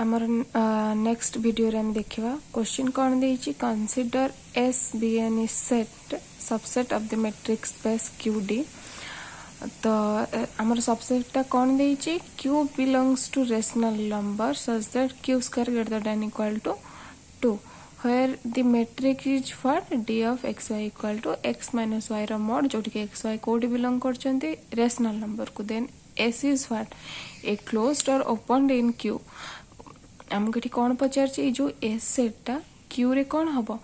आमर next video रे हम देखिबा क्वेश्चन कोन देछि consider S be an is set subset of the matrix space QD। तो आमर सबसेट कोन देछि Q belongs to rational number such that Q square greater than equal to 2 where the matrix is what d of xy equal to x minus y रो mod जोटी के xy कोडी belong करचंती rational number को then s is what a closed or opened in Q। आमको एठी कोन पचारछि जो s सेटटा Q रे कोन हबो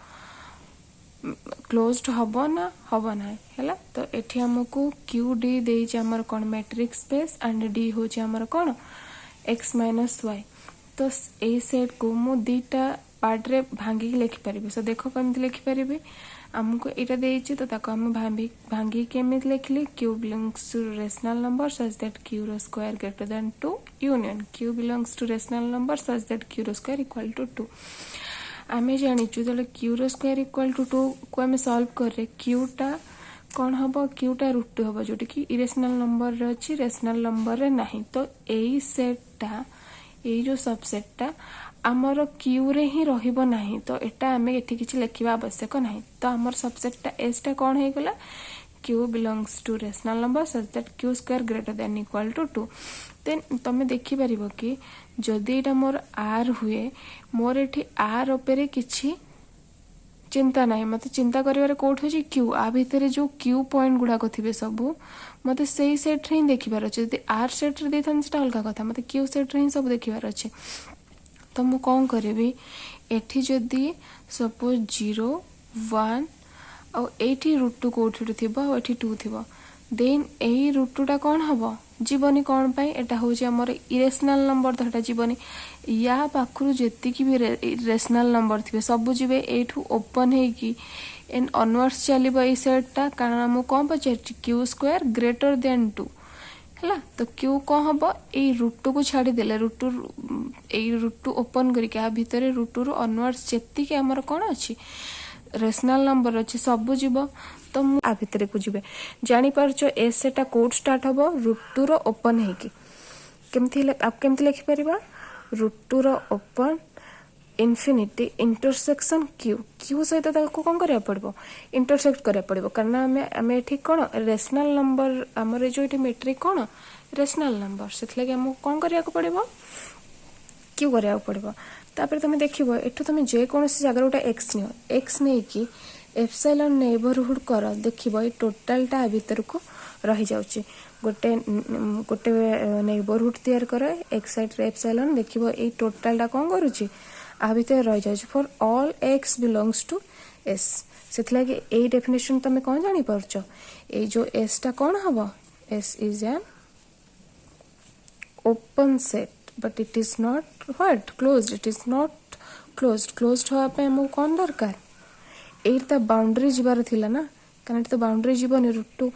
क्लोज्ड हबो ना हबो ना हैला। तो एठी हमको Q d देछि हमर कोन मैट्रिक्स स्पेस एंड d होछि हमर कोन x minus y। तो ए सेट को मु दीटा पार्ट रे भांगी लिखि परिबे। सो देखो केमति लिखि परिबे हमको एटा देछि तो ताको हम भांगी केमति लिखली Q belongs to rational number such that Q रो square greater than 2 union Q belongs to rational number such that Q रो स्क्वायर इक्वल टू 2। आमे जानि छु जले Q रो स्क्वायर इक्वल टू 2 को हम सॉल्व करे Q टा कोन हबो Q टा रूट 2 हबो जोटी कि इरेशनल नंबर रे अछि रेशनल नंबर रे नाही। तो एई सेटटा एई जो सबसेटटा आमर Q रे ही रहिबो नाही। तो एटा हमें एठी किछि लेखिबा आवश्यक नाही। तो आमर सबसेटटा S टा कोन हे गेला Q belongs to rational number such that Q square greater than equal to 2। Then तमे देखि परिबो कि जदि एटा मोर R हुए मोर एठी R ओपेरे किछि चिंता नाही। मते चिंता करिवारे कोठ होछि Q आ भितरे जो Q पॉइंट गुडा को थिबे सबु मते सेही सेट रे ही देखिबार अछि। जदि R सेट रे देथन सेटा अलगा कथा मते Q सेट रे ही सब देखिबार अछि। तो मु कौन करेबी एठी जदि सपोज 0 1 और एठी रूट 2 कोठी थिबो और एठी 2 थिबो देन एही रूट 2 टा कोन हबो जीवनी कोन पाई एटा होछि हमर इरेशनल नंबर। तो एटा जीवनी या पाखरु जेति की भी रेशनल नंबर थिबे सब जीवे एठू ओपन हे की एन ऑनवर्ड्स चलीबो ए सेटटा कारण हम कोन पचे Q स्क्वायर ग्रेटर देन 2 हैला। तो Q को हबो ए रूट 2 को छाडी देले रूट 2 ओपन करी के आ भितरे रूट 2 रो ऑनवर्ड्स जेति के हमर कोन अछि रेशनल नंबर अछि सब जीवो। तो मु आ भितरे को जीवे जानि परचो एस सेटा कोड स्टार्ट हबो रूट 2 रो ओपन हे की केमथि आप केमथि लिखि परिबा रूट 2 रो ओपन इन्फिनिटी इंटरसेक्शन Q सहित ताको कोन करिया पड़बो इंटरसेक्ट करिया पड़बो कारण हमें ठीक कोन रेशनल नंबर हमर जो एठी मैट्रिक कोन रेशनल नंबर सेथ लगे हम कोन करिया को पड़बो Q करिया पड़बो। तापर तुम देखिबो एठो तुम जे कोनसी जगह उटा x नियो x नै की एप्सिलॉन नेबरहुड कर देखिबो ए टोटल टा भीतर को रहि जाउची गोटे नेबरहुड तैयार करे एक साइड रे एप्सिलॉन देखिबो ए टोटल टा कोन करूची आ भीतर रहि जाउची for all x belongs to s। सेथ लगे ए डेफिनेशन तुम कोन जानि परचो ए जो s टा कोन हबो s is an open set but it is not what closed it is not closed होआ पे हमो कोन दरकार एट त बाउंड्री जिबार थिला ना कारण तो बाउंड्री जीवनी रूट 2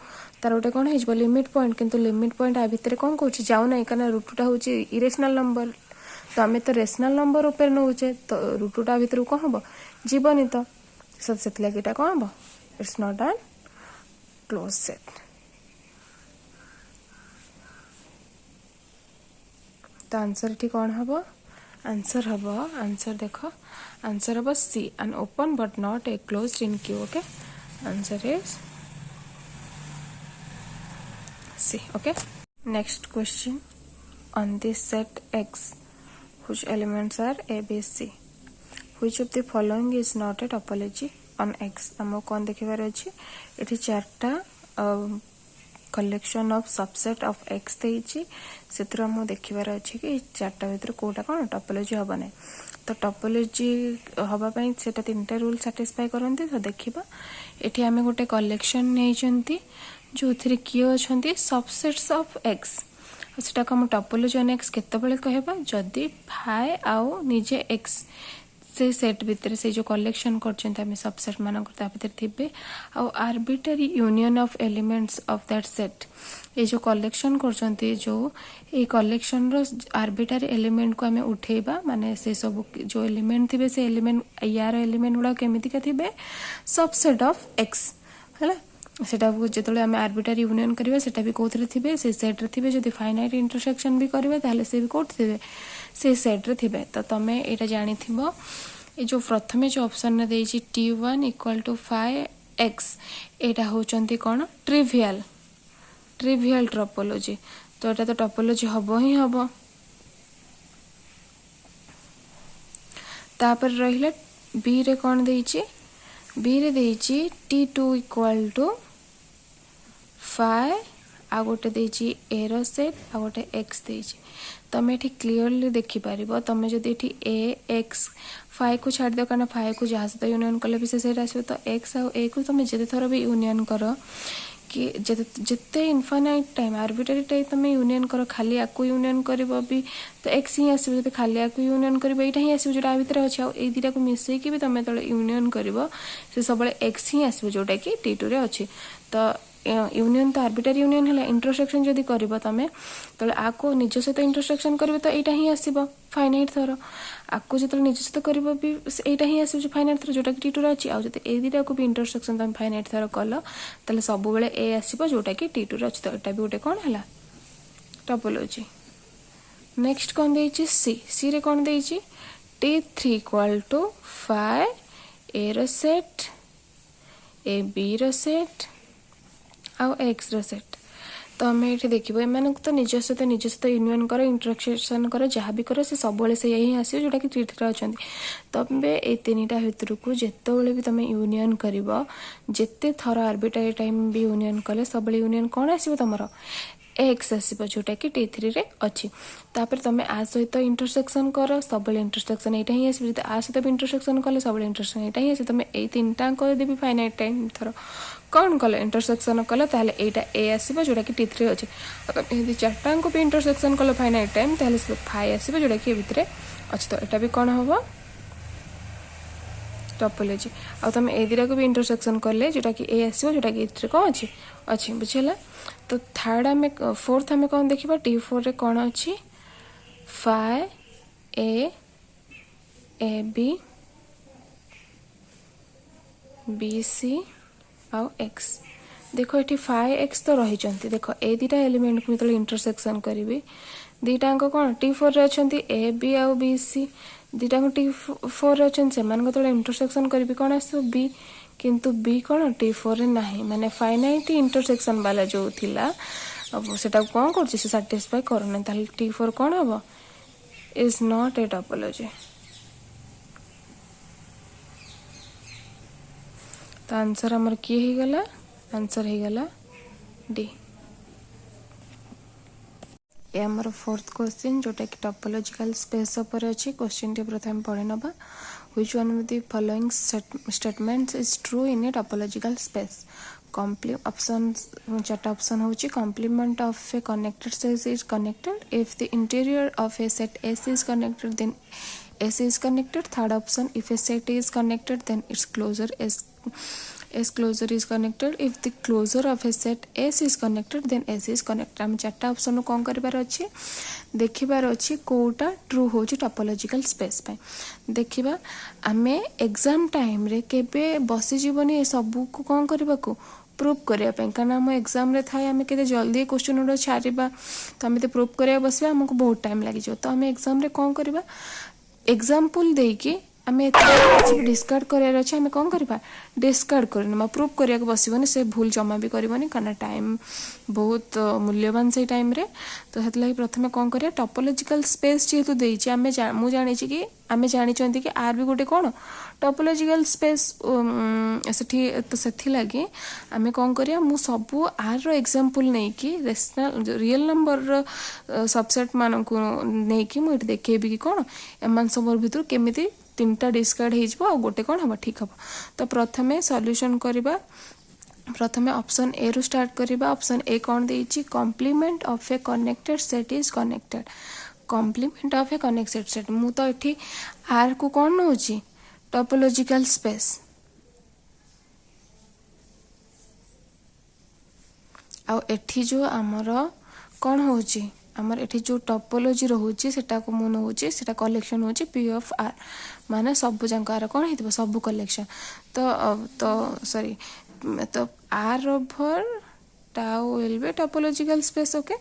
तार ओटे कोन हेजबो लिमिट पॉइंट किंतु लिमिट पॉइंट आ भितरे कोन कहूची जाउ नै कारण रूट 2 टा होची इरेशनल नंबर। तो हमें तो रेशनल नंबर ऊपर नउचे तो रूट 2 टा भितरे कोन हबो जीवनी। तो सब सेत लागिटा कोन हबो it's not an close set. तो आंसर ठीक कौन हबो आंसर हबो आंसर देखो आंसर हबो C an open but not a closed in Q। okay answer is C। okay next question on this set X whose elements are A B C which of the following is not a topology on X। हम कोन देखिबार अछि एठी चारटा collection of subset of X देछि सेत्र हम देखिबार अछि कि चारटा भीतर कोटा कोन टोपोलॉजी हबो नै। तो टोपोलॉजी हबा पई सेटा तीनटा रूल सैटिस्फाई करंती। तो देखिबा एठी हमें गोटे कलेक्शन नै छंती जो थरे कियो छंती सबसेट्स ऑफ X सेटा को हम टोपोलॉजी ऑन X केते बेले कहबा जदी फाई आउ निजे X से सेट भीतर से जो कलेक्शन करछंती हमें सबसेट मानक ता भीतर थिबे आ arbitrary union of elements of that set ए जो कलेक्शन करछंती जो ए कलेक्शन रो आर्बिट्ररी एलिमेंट को हमें उठेबा माने से सब जो एलिमेंट थिबे से एलिमेंट यार एलिमेंट गुडा केमिति का थिबे सबसेट ऑफ X हैला। सेटा जो आम आर्बिट्रारी यूनियन करवा सेटा भी कौन थे से सेट्रे थे जब फाइनाइट इंटरसेक्शन भी करेंगे ताहले से भी कौट थे से सेट्रे थे। तो तुम यहाँ जानी ये जो प्रथम जो ऑप्शन ने देछि T1 इक्वल टू 5x एटा होचंती कौन ट्रिवियल टोपोलॉजी। तो यहाँ तो टोपोलॉजी हम ही हम। तापर रहिला बी रे कौन देछि बी रे देछि T2 इक्वल टू 5 आ गोटे देछि ए रो सेट आ गोटे x देछि। तुम ये क्लीयरली देखिपर तुम जब ये ए एक्स 5 को छाड़ दो कारण 5 को जहाँ सहित यूनियन कले भी से आसो तो x आ ए को तुम जिते थर भी यूनियन कर कि जिते इनफाइनाइट टाइम आर्बिट्रारी टाइम तुम यूनियन कर खाली आपको यूनियन कर भी तो एक्स ही आसो जब खाली आपको यूनियन कर यहाँ ही आसो जोटा भितर अच्छे आई दुटा को मिसेक भी तुम जो यूनियन कर सब एक्स ही आसो जोटा कि T2 रे अच्छी। तो यूनियन तो आर्बिट्रारी यूनियन है इंटरसेक्शन जदि कर तुम तो आपको निज सहित इंटरसेक्शन कर तो यहाँ ही आसो फाइनाइट थर आपको जो निज सहित कर भी यहाँ ही आसो फाइनाइट थर जोटा कि T2 रे अच्छी आज ए दुटा को भी इंटरसेक्शन तुम फाइनाइट थर कल ताले सब बेले ए आसो जोटा कि T2 रे अच्छी। तो यहाँ भी गोटे कौन है टोपोलॉजी। नेक्स्ट कौन देछि सी रे कौन देछि T3 इक्वल टू 5 ए रो सेट ए बी रो सेट आउ एक्स रो सेट। तो आम ये देखो एम तो निज सहित यूनियन कर इंटरसेक्शन कर जहाँ भी कर से सब से ही आसो जोटा कि T3 अच्छा। तुम ये तीन टा भितर को जिते भी तुम यूनियन कर जिते थर आर्बिट्रारी टाइम भी यूनियन कले सब यूनियन कौन आसो तुम एक्स आसो जोटा कि T3 रे अच्छी। तापर तुम आ सहित इंटरसेक्शन कर सब इंटरसेक्शन यहाँ ही आसो आ सहित भी इंटरसेक्शन कले सब इंटरसेक्शन यहाँ ही आसो। तुम ये तीन टाक भी फाइनाइट टाइम थर कौन कल इंटरसेक्शन कल ताहले एटा ए आसो जोटा कि T3 अच्छे। तुम यदि चार्टा को भी इंटरसेक्शन कल फाइनाइट टाइम ताहले 5 आसो जोटा कि भितर अच्छे। तो यहाँ भी कौन हम टोपोलॉजी। आ तुम ए दुटा को भी इंटरसेक्शन कले जोटा कि ए आसो जोटा कि T3 कौन अच्छी अच्छी बुझेगा। तो थर्ड आम फोर्थ आम कौन देखा T4 रे कौन अच्छी 5 ए बी बी सी आउ एक्स। देखो ये 5x तो रही देख ए दुटा एलिमेंट को इंटरसेक्शन करी दुटा कौन T4 रे अच्छा ए बी आउ बी सी दुटा T4 रे अच्छा से इंटरसेक्शन करी कौन आसो बी किंतु बी कौन T4 रे नहीं माने फाइनाइट इंटरसेक्शन वाला जो थिला अब सेटा कौन कर साटिस्फाई करना ताहले T4 कौन हम इज नॉट ए टोपोलॉजी। तो आंसर हमर किए ही गला आंसर ही गला डी। ये हमर फोर्थ क्वेश्चन जोटा कि टोपोलॉजिकल स्पेस ऊपर अछि। क्वेश्चन टी प्रथम पढ़े नबा which one of the following statements is true in a topological space. Option चार्ट ऑप्शन होची complement of a connected set is connected if the interior of a set S is connected then S is connected। Third option if a set is connected then its closure S closure is connected if the closure of a set S is connected then S is connected। हम चार्टा option कौन करिबार अछि देखिबार अछि Kota true होची topological space पे। देखिबा आमे exam time रे केबे बसी जीवनी ए सब को कौन करबा को प्रूव करिया पे कारण हम एग्जाम रे थाए आमे केते जल्दी क्वेश्चन उडो छारिबा तो आमे ते प्रूव करिया बसबा हमको बहुत टाइम लागि जो। तो हम एग्जाम रे कौन करबा एग्जांपल देकी आमे डिस्कार्ड करार अच्छे आम कौन करवा डिस्कार्ड करना प्रूव करने बसबनी से भूल जमा भी करनी कारण टाइम बहुत मूल्यवान से टाइम रे। तो से प्रथम कौन करिया टोपोलॉजिकल स्पेस जेहेतु देछि आमे मुझे जानी कि आमे जानी कि आर भी गोटे कौन टोपोलॉजिकल स्पेस सेठी तो सेथि लगी आमे कौन करिया मु सबु आर रो एग्जांपल नै कि रेशनल रियल नंबर रो सबसेट मान को नै कि मु देखेबी कि कौन एमान सब भीतर केमिति तीनटा डिस्कार्ड हो गोटे कौन हम ठीक हम। तो प्रथमे सॉल्यूशन करबा प्रथमे ऑप्शन ए रु स्टार्ट करबा। ऑप्शन ए कौन देछि complement of a connected set is connected. Complement of a connected set मु तो एठी आर को कौन नउछि टोपोलॉजिकल स्पेस आ एठी जो हमर कौन होछि आमर एठी जो टोपोलॉजी रोचे सेटा को मु नउछि सेटा कलेक्शन होछि पी ऑफ आर माने सब जंकार कौन हेतबो सब कलेक्शन। तो सॉरी तो R over tau will be topological space okay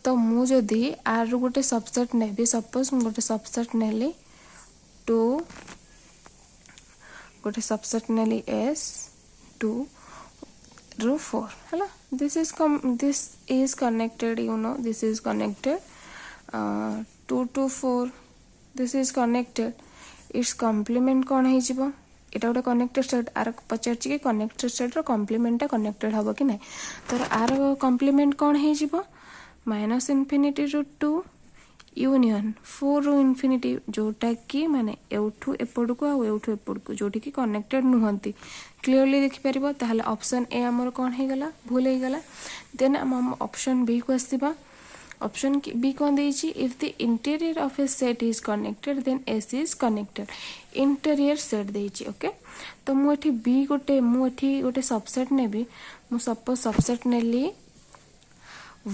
तो मु जदि आर रू गोटे सबसेट नेबी सपोज मु गोटे सबसेट नेली टू गोटे सबसेट नेली एस टू रू 4 है this is connected you know this is connected 2 to 4 this is connected it's complement कौन है एटा गोटे कनेक्टेड सेट आर पचार कि कनेक्टेड सेट कॉम्प्लीमेंटा कनेक्टेड हम कि ना तो आर कॉम्प्लीमेंट कौन है माइनस इनफिनिटी रू 2 यूनियन 4 रू इनफिनिटी जोटा कि माने एठू एपड़ को आउठू एपड़ को जोटी कि कनेक्टेड नुहंती क्लीयरली देखिपर ताहले ऑप्शन ए आमर कौन हो गला भूल हो गला देन आम ऑप्शन बी को आसवा ऑप्शन बी कौन देछि if the interior of a set is connected then S is connected interior set देछि ओके तो मुठी बी गोटे सबसेट नेबी मु सपोज सबसेट नेली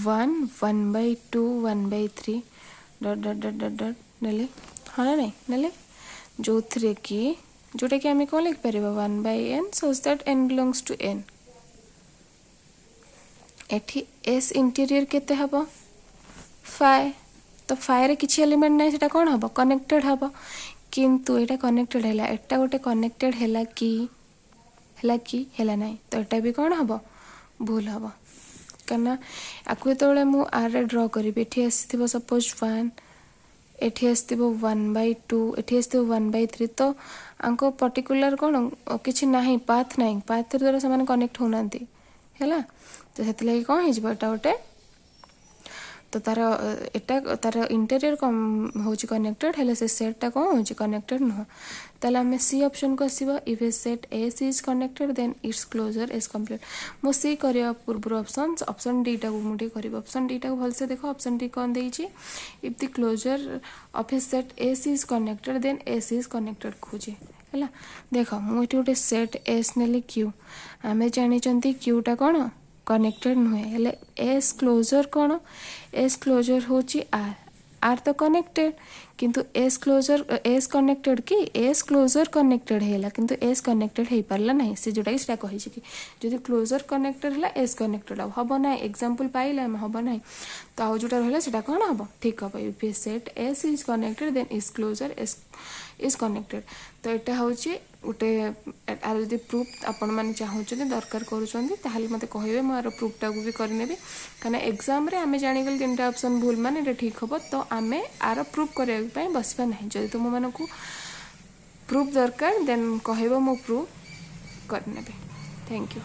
1 1/2 1/3 dot dot dot dot dot नेले हाँ ना नहीं नेले जो थे कि जोटा कि आम कौन लिखिपर 1/n so that n belongs to n एठी s इंटीरियर केते हबो 5 तो 5 रे किछि एलिमेंट नै सेटा कोन हबो कनेक्टेड हबो किंतु एटा कनेक्टेड हैला एटा गोटे कनेक्टेड हैला नै तो एटा भी कोन हबो भूल हबो कना आकु तोळे मु आर ड्रा करिबे एठी आसीथिबो सपोज 1 एठी आसीथिबो 1/2 एठी आसीथिबो 1/3 तो आंको पर्टिकुलर कोन किछि नाही पाथ द्वारा समान कनेक्ट होनांती हैला तो सेति लागि कोन हिजबो एटा गोटे तो तार इंटीरियर होची कनेक्टेड हेले से सेटटा कौन होची कनेक्टेड नुह ताले हमें सी ऑप्शन को आसीबा if a set S is connected then its closure is complete मो सी करिया पूर्व ऑप्शन डी टा को मुठी करिबा ऑप्शन डी टा को भलसे देखो ऑप्शन डी कौन देइची if the closure of a set S is connected then S is connected खोजे हैला देखो मु एठी गोटे सेट एस नेली क्यू आमे जानि चंती क्यू टा कोन कनेक्टेड नुहे हेले एस क्लोजर कौन एस क्लोजर होची आर तो कनेक्टेड किंतु एस क्लोजर एस कनेक्टेड कि एस क्लोजर कनेक्टेड हैला किंतु एस कनेक्टेड हे पारला नहीं से जोटा सेटा कहि कि जदि क्लोजर कनेक्टेड हैला एस कनेक्टेड हबो ना एग्जांपल पाइले हम हबो ना तो आ जोटा रहला सेटा कोन हबो ठीक हबो if a set S is connected then is closure S is connected तो एटा होची उटे आर जदि प्रूफ आपण माने चाहउछन दरकार करूछन ताहाले मते कहबे म आर प्रूफ टा को भी करनेबे कना एग्जाम रे आमे जानि गेल तीनटा ऑप्शन भूल माने एटा ठीक हबो तो आमे आर प्रूफ करे पई बसबा नहीं जदि तुम मानकू प्रूफ दरकार देन कहबो मो प्रूफ करनेबे थैंक यू।